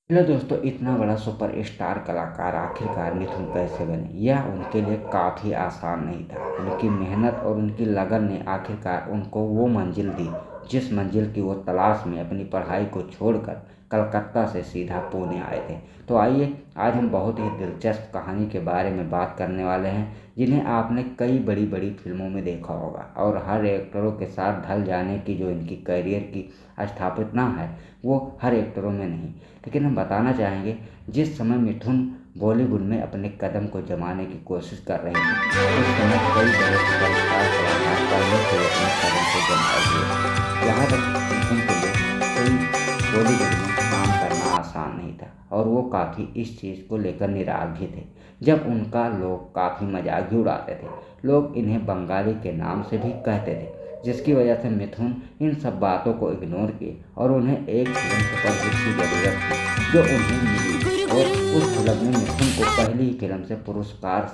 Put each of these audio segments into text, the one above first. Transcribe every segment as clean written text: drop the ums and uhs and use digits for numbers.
चलो दोस्तों, इतना बड़ा सुपर स्टार कलाकार आखिरकार मिथुन कैसे बने, यह उनके लिए काफ़ी आसान नहीं था। उनकी मेहनत और उनकी लगन ने आखिरकार उनको वो मंजिल दी जिस मंजिल की वो तलाश में अपनी पढ़ाई को छोड़कर कलकत्ता से सीधा पुणे आए थे। तो आइए, आज हम बहुत ही दिलचस्प कहानी के बारे में बात करने वाले हैं जिन्हें आपने कई बड़ी बड़ी फिल्मों में देखा होगा, और हर एक्टरों के साथ ढल जाने की जो इनकी करियर की स्थापना है वो हर एक्टरों में नहीं। लेकिन हम बताना चाहेंगे, जिस समय मिथुन बॉलीवुड में अपने कदम को जमाने की कोशिश कर रहे थे उस समय कई बड़े सुपरस्टार कलाकार पहले से अपने कदम को जमाए हुए थे। यहाँ तक मिथुन के लिए कोई बॉलीवुड में काम करना आसान नहीं था, और वो काफ़ी इस चीज़ को लेकर निराश भी थे। जब उनका लोग काफ़ी मजाक भी उड़ाते थे, लोग इन्हें बंगाली के नाम से भी कहते थे, जिसकी वजह से मिथुन इन सब बातों को इग्नोर किए और उन्हें एक फिल्म सुपरहिट की ज़रूरत थी जो उन्हें मिली, और उस फिल्म ने मिथुन को पहली ही फिल्म से पुरस्कार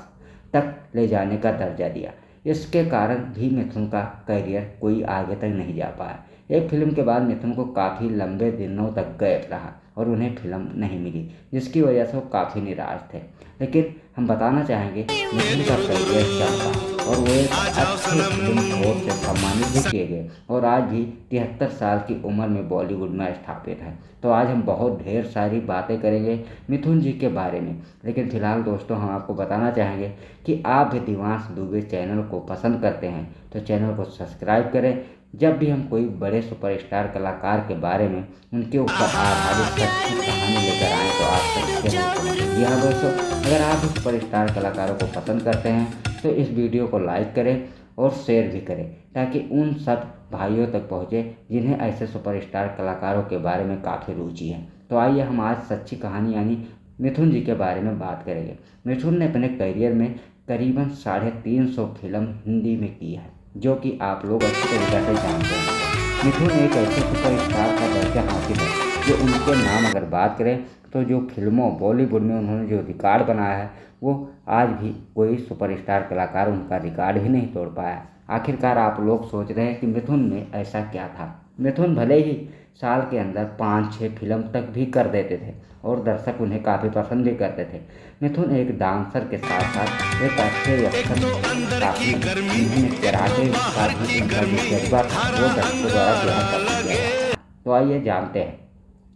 तक ले जाने का दर्जा दिया। इसके कारण भी मिथुन का करियर कोई आगे तक नहीं जा पाया। एक फिल्म के बाद मिथुन को काफ़ी लंबे दिनों तक गैप रहा और उन्हें फिल्म नहीं मिली, जिसकी वजह से वो काफ़ी निराश थे। लेकिन हम बताना चाहेंगे, मिथुन का करियर चलता और वो एक अच्छे फिल्म फेयर से सम्मानित भी किए गए, और आज भी 73 साल की उम्र में बॉलीवुड में स्थापित हैं। तो आज हम बहुत ढेर सारी बातें करेंगे मिथुन जी के बारे में। लेकिन फिलहाल दोस्तों, हम आपको बताना चाहेंगे कि आप भी दिवांश दुबे चैनल को पसंद करते हैं तो चैनल को सब्सक्राइब करें। जब भी हम कोई बड़े सुपरस्टार कलाकार के बारे में उनके ऊपर आधारित सच्ची कहानी लेकर आएँ तो आप तक जरूर पहुँचे। जी हाँ दोस्तों, अगर आप भी सुपरस्टार कलाकारों को पसंद करते हैं तो इस वीडियो को लाइक करें और शेयर भी करें, ताकि उन सब भाइयों तक पहुँचे जिन्हें ऐसे सुपरस्टार कलाकारों के बारे में काफ़ी रुचि है। तो आइए, हम आज सच्ची कहानी यानी मिथुन जी के बारे में बात करेंगे। मिथुन ने अपने करियर में करीबन 350 फिल्म हिंदी में की है, जो कि आप लोग अच्छी तरीके से जानते हैं। मिथुन एक ऐसे सुपरस्टार का दर्जा हासिल है जो उनके नाम अगर बात करें तो जो फिल्मों बॉलीवुड में उन्होंने जो रिकॉर्ड बनाया है वो आज भी कोई सुपरस्टार कलाकार उनका रिकॉर्ड भी नहीं तोड़ पाया। आखिरकार आप लोग सोच रहे हैं कि मिथुन में ऐसा क्या था। मिथुन भले ही साल के अंदर 5-6 फिल्म तक भी कर देते थे और दर्शक उन्हें काफ़ी पसंद भी करते थे। मिथुन एक डांसर के साथ साथ एक अच्छे एक्टर काफ़ी उन्होंने कराटे का भी उनका जो जज्बा था वो दर्शकों द्वारा बेहद पसंद किया जाता था। तो आइए जानते हैं,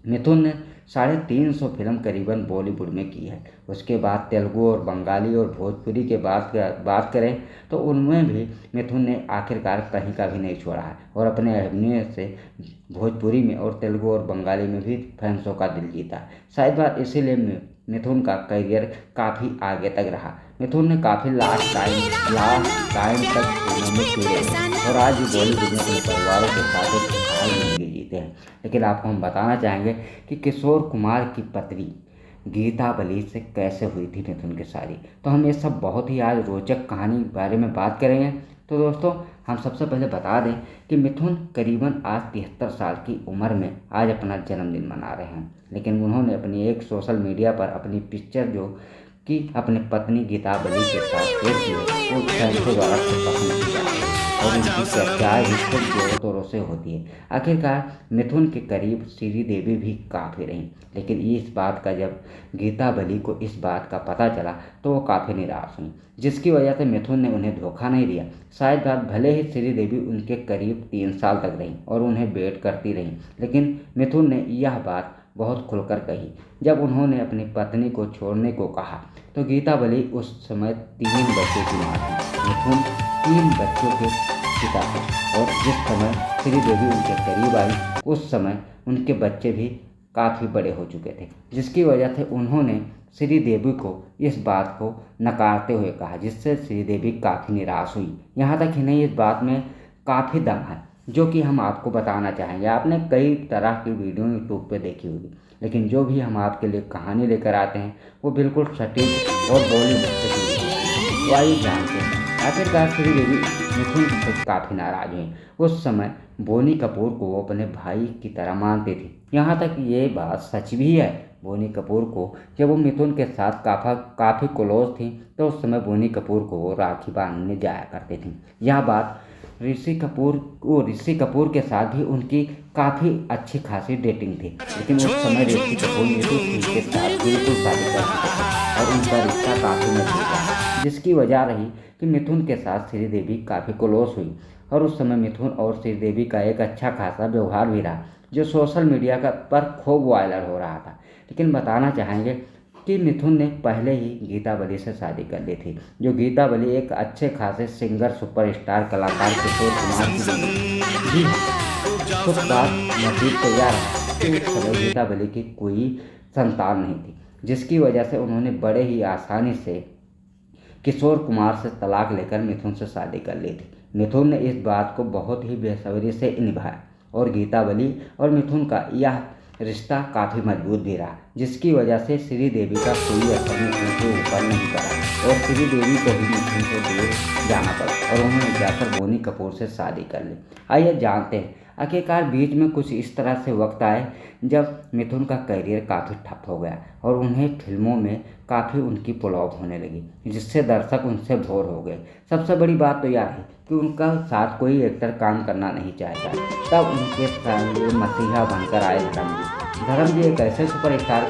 मिथुन ने 350 फिल्म करीबन बॉलीवुड में की है। उसके बाद तेलुगु और बंगाली और भोजपुरी के बात करें तो उनमें भी मिथुन ने आखिरकार कहीं का भी नहीं छोड़ा है, और अपने अभिनय से भोजपुरी में और तेलुगु और बंगाली में भी फैंसों का दिल जीता। शायद बात इसीलिए मिथुन का करियर काफ़ी आगे तक रहा। मिथुन ने काफ़ी लास्ट टाइम तक फिल्मों में जुड़े हैं और आज भी बॉलीवुड में अपने परिवारों के साथ एक खुशहाल जिंदगी जीते हैं। लेकिन आपको हम बताना चाहेंगे कि किशोर कुमार की पत्नी गीता बली से कैसे हुई थी मिथुन की शादी। तो हम ये सब बहुत ही आज रोचक कहानी के बारे में बात करेंगे। तो दोस्तों, हम सबसे पहले बता दें कि मिथुन करीबन आज 73 साल की उम्र में आज अपना जन्मदिन मना रहे हैं। लेकिन उन्होंने अपनी एक सोशल मीडिया पर अपनी पिक्चर जो कि अपनी पत्नी गीता बली के साथ शेयर की है वो फैंसों द्वारा खूब पसंद की जाती है, और उनकी चर्चाएँ भी खूब जोरों तोरों से होती है। आखिरकार मिथुन के करीब श्रीदेवी भी काफ़ी रहीं, लेकिन इस बात का जब गीता बली को इस बात का पता चला तो वो काफ़ी निराश हुई, जिसकी वजह से मिथुन ने उन्हें धोखा नहीं दिया। शायद बात भले ही श्रीदेवी उनके करीब 3 साल तक रहीं और उन्हें वेट करती रहीं, लेकिन मिथुन ने यह बात बहुत खुलकर कही। जब उन्होंने अपनी पत्नी को छोड़ने को कहा तो गीता बली उस समय 3 बच्चों की माँ थी। मिथुन 3 बच्चों के पिता थे, और जिस समय श्रीदेवी उनके करीब आई उस समय उनके बच्चे भी काफ़ी बड़े हो चुके थे, जिसकी वजह से उन्होंने श्रीदेवी को इस बात को नकारते हुए कहा, जिससे श्रीदेवी काफ़ी निराश हुई। यहाँ तक ही नहीं, इस बात में काफ़ी दम है जो कि हम आपको बताना चाहेंगे। आपने कई तरह की वीडियो यूट्यूब पे देखी होगी, लेकिन जो भी हम आपके लिए कहानी लेकर आते हैं वो बिल्कुल सटीक और बॉलीवुड से जुड़ी होती है। तो आइए जानते हैं, आखिरकार श्रीदेवी मिथुन से काफ़ी नाराज हुई। उस समय बोनी कपूर को वो अपने भाई की तरह मानती थी। यहाँ तक ये बात सच भी है। बोनी कपूर को जब वो मिथुन के साथ काफ़ी क्लोज थी तो उस समय बोनी कपूर को वो राखी बांधने जाया करती थी। यह बात ऋषि कपूर के साथ भी उनकी काफ़ी अच्छी खासी डेटिंग थी, लेकिन उस समय ऋषि कपूर नीतू सिंह के साथ बिल्कुल शादी कर चुके थे और उनका रिश्ता काफ़ी मजबूत था, जिसकी वजह रही कि मिथुन के साथ श्रीदेवी काफ़ी क्लोज हुई। और उस समय मिथुन और श्रीदेवी का एक अच्छा खासा व्यवहार भी रहा, जो सोशल मीडिया पर खूब वायरल हो रहा था। लेकिन बताना चाहेंगे कि मिथुन ने पहले ही गीता बली से शादी कर ली थी, जो गीता बली एक अच्छे खासे सिंगर सुपरस्टार कलाकार किशोर कुमार की बेटी थी। जी हाँ, तो बात मजीद तो यह रहा कि उस समय गीता बली की कोई संतान नहीं थी, जिसकी वजह से उन्होंने बड़े ही आसानी से किशोर कुमार से तलाक लेकर मिथुन से शादी कर ली थी। मिथुन ने इस बात को बहुत ही बेसब्री से निभाया और गीता बली और मिथुन का यह रिश्ता काफ़ी मजबूत भी रहा, जिसकी वजह से श्रीदेवी का कोई असर मिथुन के ऊपर नहीं पड़ा और श्रीदेवी को भी मिथुन से दूर जाना पड़ा और उन्होंने जाकर बोनी कपूर से शादी कर ली। आइए जानते हैं आखिरकार बीच में कुछ इस तरह से वक्त आए जब मिथुन का करियर काफ़ी ठप हो गया और उन्हें फिल्मों में काफ़ी उनकी फ्लॉप होने लगी, जिससे दर्शक उनसे बोर हो गए। सबसे बड़ी बात तो यह है कि उनका साथ कोई एक्टर काम करना नहीं चाहता। तब उनके सामने मसीहा बनकर आए धर्म जी एक ऐसे सुपरस्टार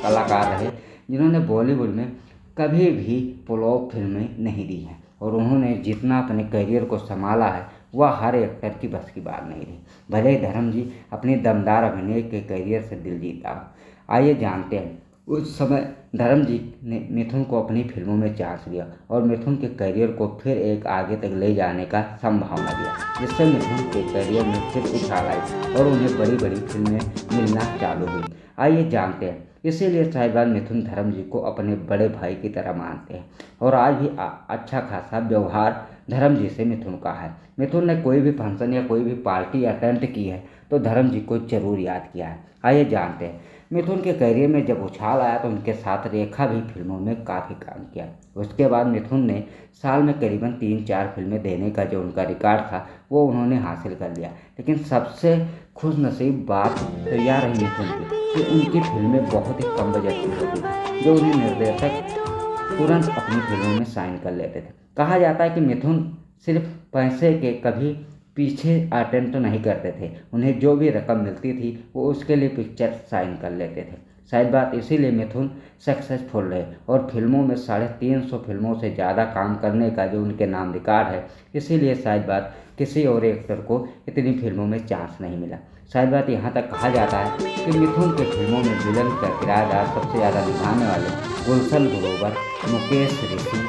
कलाकार रहे जिन्होंने बॉलीवुड में कभी भी फ्लॉप फिल्में नहीं दी हैं और उन्होंने जितना अपने करियर को संभाला है वह हर एक्टर की बस की बात नहीं रही, भले ही धर्म जी अपनी दमदार अभिनय के करियर से दिल जीता हो। आइए जानते हैं उस समय धर्म जी ने मिथुन को अपनी फिल्मों में चांस दिया और मिथुन के करियर को फिर एक आगे तक ले जाने का संभावना दिया, जिससे मिथुन के करियर में फिर उछाल आई और उन्हें बड़ी बड़ी फिल्में मिलना चालू हुई। आइए जानते हैं, इसीलिए साहिबान मिथुन धर्म जी को अपने बड़े भाई की तरह मानते हैं और आज भी अच्छा खासा व्यवहार धर्म जी से मिथुन का है। मिथुन ने कोई भी फंक्शन या कोई भी पार्टी अटेंड की है तो धर्म जी को जरूर याद किया है। आइए जानते हैं, मिथुन के करियर में जब उछाल आया तो उनके साथ रेखा भी फिल्मों में काफ़ी काम किया। उसके बाद मिथुन ने साल में करीबन 3-4 फिल्में देने का जो उनका रिकॉर्ड था वो उन्होंने हासिल कर लिया। लेकिन सबसे खुशनसीब बात तो यह रही मिथुन की कि उनकी फिल्में बहुत ही कम बजट की होती थी, जो उन्हें निर्देशक तुरंत अपनी फिल्मों में साइन कर लेते थे। कहा जाता है कि मिथुन सिर्फ पैसे के कभी पीछे अटेंड नहीं करते थे, उन्हें जो भी रकम मिलती थी वो उसके लिए पिक्चर साइन कर लेते थे। शायद बात इसीलिए मिथुन सक्सेसफुल रहे और फिल्मों में 350 फिल्मों से ज़्यादा काम करने का जो उनके नाम रिकॉर्ड है, इसीलिए शायद बात किसी और एक्टर को इतनी फिल्मों में चांस नहीं मिला। शायद बात यहाँ तक कहा जाता है कि मिथुन के फिल्मों में विलन का किरदार सबसे ज़्यादा निभाने वाले गुलशन ग्रोवर, मुकेश ऋषि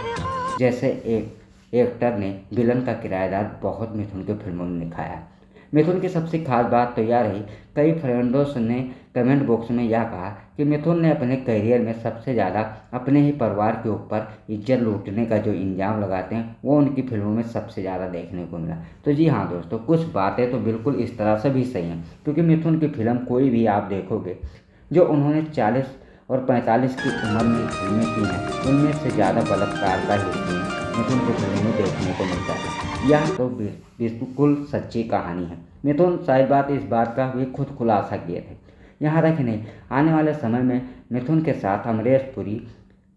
जैसे एक एक्टर ने विलन का किरदार बहुत मिथुन के फिल्मों में निभाया। मिथुन की सबसे खास बात तो यह रही, कई फ्रेंड्स ने कमेंट बॉक्स में यह कहा कि मिथुन ने अपने करियर में सबसे ज़्यादा अपने ही परिवार के ऊपर इज्जत लूटने का जो इल्ज़ाम लगाते हैं वो उनकी फिल्मों में सबसे ज़्यादा देखने को मिला। तो जी हाँ दोस्तों, कुछ बातें तो बिल्कुल इस तरह से भी सही हैं, क्योंकि मिथुन की फिल्म कोई भी आप देखोगे जो उन्होंने 40 और 45 की उम्र में फिल्में की हैं, उनमें से ज़्यादा बलात्कार का ही मिथुन की फिल्मों में देखने को मिलता है। यह तो बिल्कुल सच्ची कहानी है। मिथुन शायद बात इस बात का भी खुद खुलासा किए थे। यहाँ तक नहीं, आने वाले समय में मिथुन के साथ अमरीश पुरी,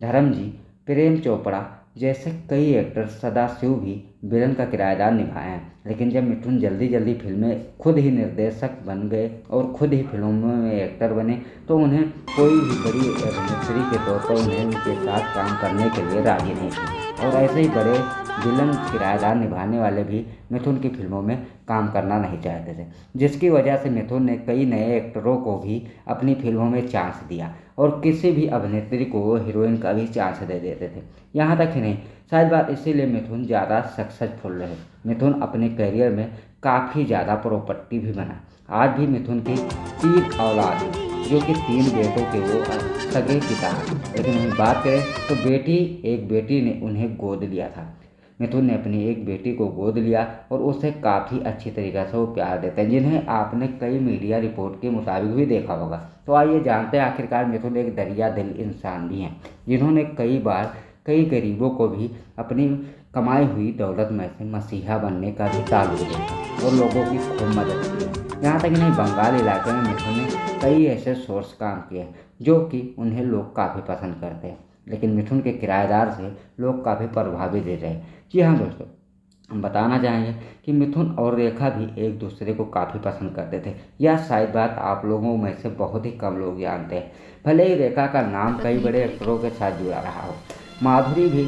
धर्म जी, प्रेम चोपड़ा जैसे कई एक्टर सदाशिव भी विलन का किरदार निभाए हैं। लेकिन जब मिथुन जल्दी फिल्में खुद ही निर्देशक बन गए और खुद ही फिल्मों में एक्टर बने तो उन्हें कोई भी बड़ी अभिनेत्री के तौर पर उन्हें उनके साथ काम करने के लिए राजी नहीं थी और ऐसे ही बड़े विलन किरदार निभाने वाले भी मिथुन की फिल्मों में काम करना नहीं चाहते थे, जिसकी वजह से मिथुन ने कई नए एक्टरों को भी अपनी फिल्मों में चांस दिया और किसी भी अभिनेत्री को वो हीरोइन का भी चांस दे देते थे। यहाँ तक ही नहीं, शायद बात इसीलिए मिथुन ज़्यादा सक्सेसफुल रहे। मिथुन अपने करियर में काफ़ी ज़्यादा प्रॉपर्टी भी बना। आज भी मिथुन की 3 औलाद हैं, जो कि 3 बेटों के वो सगे पिता हैं। लेकिन हम बात करें तो एक बेटी ने उन्हें गोद लिया था। मिथुन ने अपनी एक बेटी को गोद लिया और उसे काफ़ी अच्छी तरीक़े से वो प्यार देते हैं, जिन्हें आपने कई मीडिया रिपोर्ट के मुताबिक भी देखा होगा। तो आइए जानते हैं आखिरकार मिथुन एक दरिया दिल इंसान भी हैं, जिन्होंने कई बार कई गरीबों को भी अपनी कमाई हुई दौलत में से मसीहा बनने का भी ताल्लुक देखा और लोगों की खूब मदद की। यहाँ तक नहीं, बंगाल इलाके में मिथुन ने कई ऐसे सोर्स काम किए जो कि उन्हें लोग काफ़ी पसंद करते हैं, लेकिन मिथुन के किराएदार से लोग काफ़ी प्रभावित रहे। जी हाँ दोस्तों, हम बताना चाहेंगे कि मिथुन और रेखा भी एक दूसरे को काफ़ी पसंद करते थे। यह शायद बात आप लोगों में से बहुत ही कम लोग जानते हैं। भले ही रेखा का नाम कई बड़े एक्टरों के साथ जुड़ा रहा हो, माधुरी भी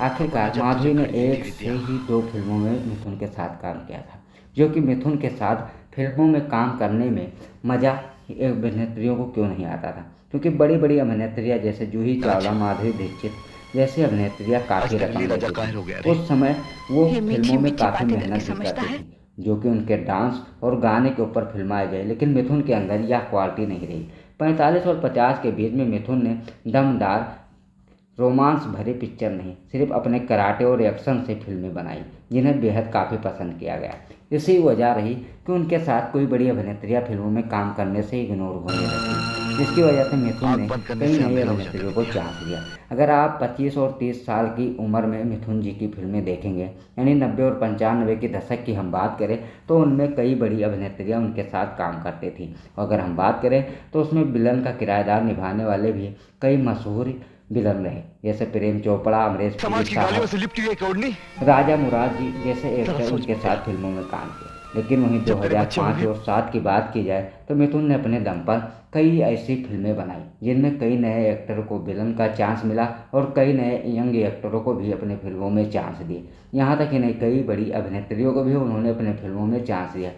आखिरकार माधुरी ने एक से ही 2 फिल्मों में मिथुन के साथ काम किया था, जो कि मिथुन के साथ फिल्मों में काम करने में मज़ा अभिनेत्रियों को क्यों नहीं आता था, क्योंकि बड़ी बड़ी अभिनेत्रियाँ जैसे जूही चावला, माधुरी दीक्षित जैसी अभिनेत्रियाँ काफ़ी रकम लेती थी। उस समय वो फिल्मों में काफ़ी मेहनत भी करती थी, जो कि उनके डांस और गाने के ऊपर फिल्माए गए, लेकिन मिथुन के अंदर यह क्वालिटी नहीं रही। 45 और 50 के बीच में मिथुन ने दमदार रोमांस भरी पिक्चर नहीं, सिर्फ अपने कराटे और एक्शन से फिल्में बनाई, जिन्हें बेहद काफ़ी पसंद किया गया। इसी वजह रही कि उनके साथ कोई बड़ी अभिनेत्रियां फिल्मों में काम करने से इग्नोर होने लगी, जिसकी वजह से मिथुन ने कई नई अभिनेत्रियों को चांस दिया। अगर आप 25 और 30 साल की उम्र में मिथुन जी की फिल्में देखेंगे, यानी 90 और 95 के दशक की हम बात करें, तो उनमें कई बड़ी अभिनेत्रियां उनके साथ काम करती थी। अगर हम बात करें तो उसमें विलन का किरदार निभाने वाले भी कई मशहूर विलन रहे, जैसे प्रेम चोपड़ा, अमरीश पुरी साहब, राजा मुराद जी जैसे एक्टर उनके साथ फिल्मों में काम किया। लेकिन वहीं 2005 और 7 की बात की जाए तो मिथुन ने अपने दम पर कई ऐसी फिल्में बनाई जिनमें कई नए एक्टरों को विलन का चांस मिला और कई नए यंग एक्टरों को भी अपने फिल्मों में चांस दिए। यहाँ तक कि नहीं, कई बड़ी अभिनेत्रियों को भी उन्होंने अपने फिल्मों में चांस दिया।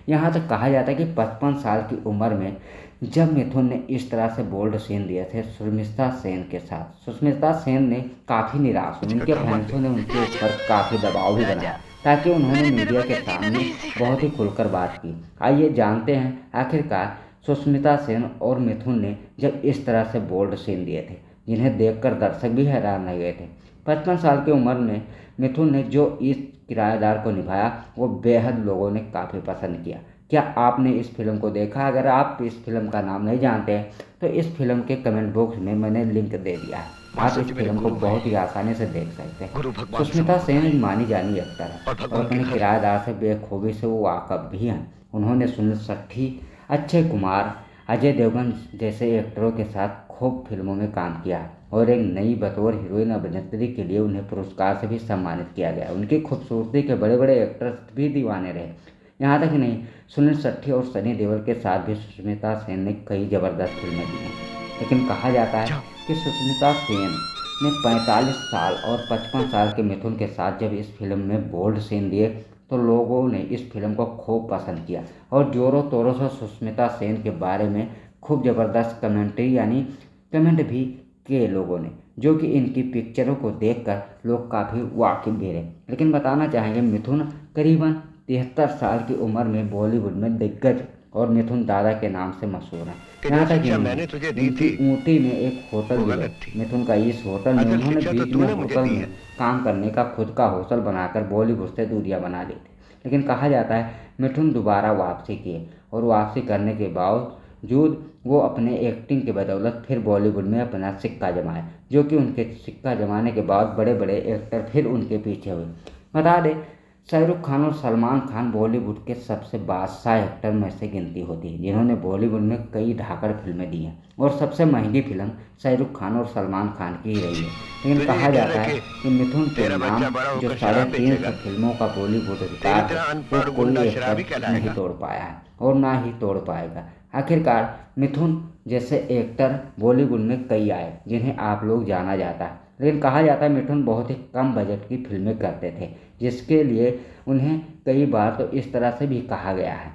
यहाँ तक कहा जाता है कि 55 साल की उम्र में जब मिथुन ने इस तरह से बोल्ड सीन दिए थे सुष्मिता सेन के साथ, सुष्मिता सेन ने काफ़ी निराश हुई। उनके फैंसों ने उनके ऊपर काफ़ी दबाव भी बनाया ताकि उन्होंने मीडिया के सामने बहुत ही खुलकर बात की। आइए जानते हैं आखिरकार सुष्मिता सेन और मिथुन ने जब इस तरह से बोल्ड सीन दिए थे, जिन्हें देखकर दर्शक भी हैरान रह गए थे। 55 साल की उम्र में मिथुन ने जो इस किरदार को निभाया वो बेहद लोगों ने काफ़ी पसंद किया। क्या आपने इस फिल्म को देखा? अगर आप इस फिल्म का नाम नहीं जानते हैं तो इस फिल्म के कमेंट बॉक्स में मैंने लिंक दे दिया है, आप इस फिल्म को बहुत ही आसानी से देख सकते हैं। सुष्मिता सेन एक मानी जानी एक्टर है और अपने किरदार से बेखूबी से वो वाकफ भी हैं। उन्होंने सुनील शेट्टी, अक्षय कुमार, अजय देवगन जैसे एक्टरों के साथ खूब फिल्मों में काम किया और एक नई बतौर हीरोइन अभिनेत्री के लिए उन्हें पुरस्कार से भी सम्मानित किया गया। उनकी खूबसूरती के बड़े बड़े एक्टर्स भी दीवाने रहे। यहाँ तक नहीं, सुनील शेट्टी और सनी देओल के साथ भी सुष्मिता सेन ने कई ज़बरदस्त फिल्में दी हैं। लेकिन कहा जाता है कि सुष्मिता सेन ने 45 साल और 55 साल के मिथुन के साथ जब इस फिल्म में बोल्ड सीन दिए तो लोगों ने इस फिल्म को खूब पसंद किया और ज़ोरों तोरों से सुष्मिता सेन के बारे में खूब ज़बरदस्त कमेंट्री यानी कमेंट भी किए लोगों ने, जो कि इनकी पिक्चरों को देखकर लोग काफ़ी वाकिफ भी रहे। लेकिन बताना चाहेंगे मिथुन करीबन 73 साल की उम्र में बॉलीवुड में दिग्गज और मिथुन दादा के नाम से मशहूर है। यहाँ तक इनकी ऊटी में एक होटल भी है। मिथुन का इस होटल में उन्होंने बीच में होटल में काम करने का खुद का होटल बनाकर बॉलीवुड से दूरियां बना ली थी। लेकिन कहा जाता है मिथुन दोबारा वापसी किए और वापसी करने के बावजूद वो अपने एक्टिंग के बदौलत फिर बॉलीवुड में अपना सिक्का जमाए, जो कि उनके सिक्का जमाने के बाद बड़े बड़े एक्टर फिर उनके पीछे हुए। बता दें शाहरुख खान और सलमान खान बॉलीवुड के सबसे बादशाह एक्टर में से गिनती होती है, जिन्होंने बॉलीवुड में कई धाकड़ फिल्में दी हैं और सबसे महंगी फिल्म शाहरुख खान और सलमान खान की ही रही है। लेकिन कहा जाता है कि मिथुन के नाम जो 350 फिल्मों का बॉलीवुड रिकॉर्ड है वो कोई एक्टर नहीं तोड़ पाया है और ना ही तोड़ पाएगा। आखिरकार मिथुन जैसे एक्टर बॉलीवुड में कई आए जिन्हें आप लोग जाना जाता है, लेकिन कहा जाता है मिथुन बहुत ही कम बजट की फिल्में करते थे, जिसके लिए उन्हें कई बार तो इस तरह से भी कहा गया है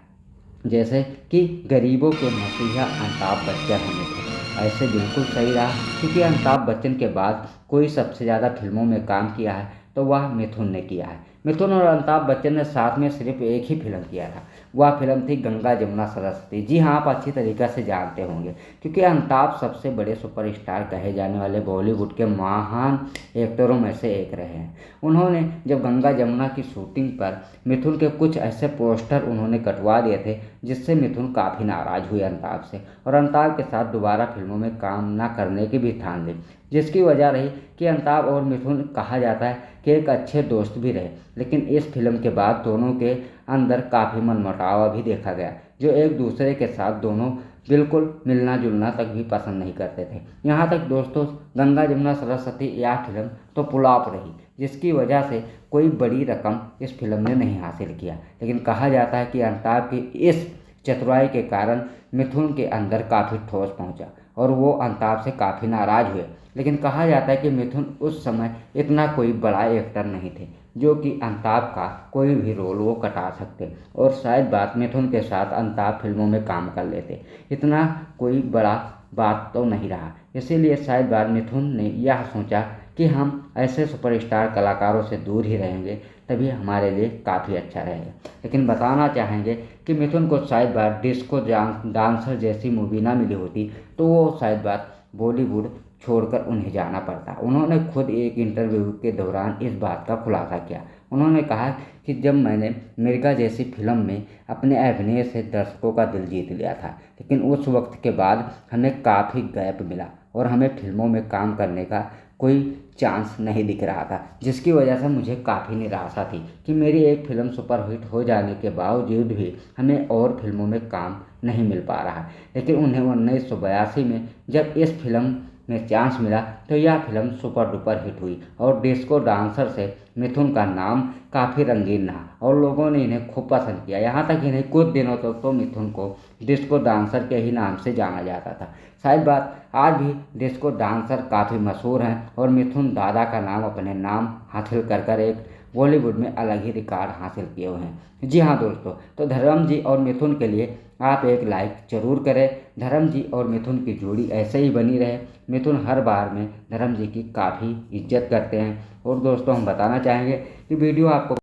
जैसे कि गरीबों के मसीहा अमिताभ बच्चन होने थे। ऐसे बिल्कुल सही रहा, क्योंकि अमिताभ बच्चन के बाद कोई सबसे ज़्यादा फिल्मों में काम किया है तो वह मिथुन ने किया है। मिथुन और अमिताभ बच्चन ने साथ में सिर्फ एक ही फिल्म किया था, वह फिल्म थी गंगा जमुना सरस्वती। जी हाँ, आप अच्छी तरीके से जानते होंगे, क्योंकि अमिताभ सबसे बड़े सुपरस्टार कहे जाने वाले बॉलीवुड के महान एक्टरों में से एक रहे हैं। उन्होंने जब गंगा जमुना की शूटिंग पर मिथुन के कुछ ऐसे पोस्टर उन्होंने कटवा दिए थे जिससे मिथुन काफ़ी नाराज़ हुए अमिताभ से और अमिताभ के साथ दोबारा फिल्मों में काम न करने की भी ठान ली, जिसकी वजह रही कि अमिताभ और मिथुन कहा जाता है कि एक अच्छे दोस्त भी रहे। लेकिन इस फिल्म के बाद दोनों के अंदर काफ़ी मनमुटाव भी देखा गया, जो एक दूसरे के साथ दोनों बिल्कुल मिलना जुलना तक भी पसंद नहीं करते थे। यहाँ तक दोस्तों गंगा जमुना सरस्वती यह फिल्म तो फ्लॉप रही, जिसकी वजह से कोई बड़ी रकम इस फिल्म ने नहीं हासिल किया। लेकिन कहा जाता है कि अमिताभ की इस चतुराई के कारण मिथुन के अंदर काफ़ी ठोस पहुंचा और वो अमिताभ से काफ़ी नाराज़ हुए। लेकिन कहा जाता है कि मिथुन उस समय इतना कोई बड़ा एक्टर नहीं थे जो कि अमिताभ का कोई भी रोल वो कटा सकते, और शायद बात मिथुन के साथ अमिताभ फिल्मों में काम कर लेते, इतना कोई बड़ा बात तो नहीं रहा। इसीलिए शायद बात मिथुन ने यह सोचा कि हम ऐसे सुपरस्टार कलाकारों से दूर ही रहेंगे, तभी हमारे लिए काफ़ी अच्छा रहेगा। लेकिन बताना चाहेंगे कि मिथुन को शायद बात डिस्को डांसर जैसी मूवी ना मिली होती तो वो शायद बात बॉलीवुड छोड़कर उन्हें जाना पड़ता। उन्होंने खुद एक इंटरव्यू के दौरान इस बात का खुलासा किया। उन्होंने कहा कि जब मैंने मिर्गा जैसी फिल्म में अपने अभिनय से दर्शकों का दिल जीत लिया था, लेकिन उस वक्त के बाद हमें काफ़ी गैप मिला और हमें फिल्मों में काम करने का कोई चांस नहीं दिख रहा था, जिसकी वजह से मुझे काफ़ी निराशा थी कि मेरी एक फिल्म सुपरहिट हो जाने के बावजूद भी हमें और फिल्मों में काम नहीं मिल पा रहा। लेकिन उन्हें 1982 में जब इस फिल्म में चांस मिला तो यह फिल्म सुपर डुपर हिट हुई और डिस्को डांसर से मिथुन का नाम काफ़ी रंगीन रहा और लोगों ने इन्हें खूब पसंद किया। यहाँ तक इन्हें कुछ दिनों तक तो मिथुन को डिस्को डांसर के ही नाम से जाना जाता था। शायद बात आज भी डिस्को डांसर काफ़ी मशहूर हैं और मिथुन दादा का नाम अपने नाम हासिल कर एक बॉलीवुड में अलग ही रिकॉर्ड हासिल किए हुए हैं। जी हाँ दोस्तों, तो धर्म जी और मिथुन के लिए आप एक लाइक जरूर करें। धर्म जी और मिथुन की जोड़ी ऐसे ही बनी रहे। मिथुन हर बार में धर्म जी की काफ़ी इज्जत करते हैं। और दोस्तों हम बताना चाहेंगे कि वीडियो आपको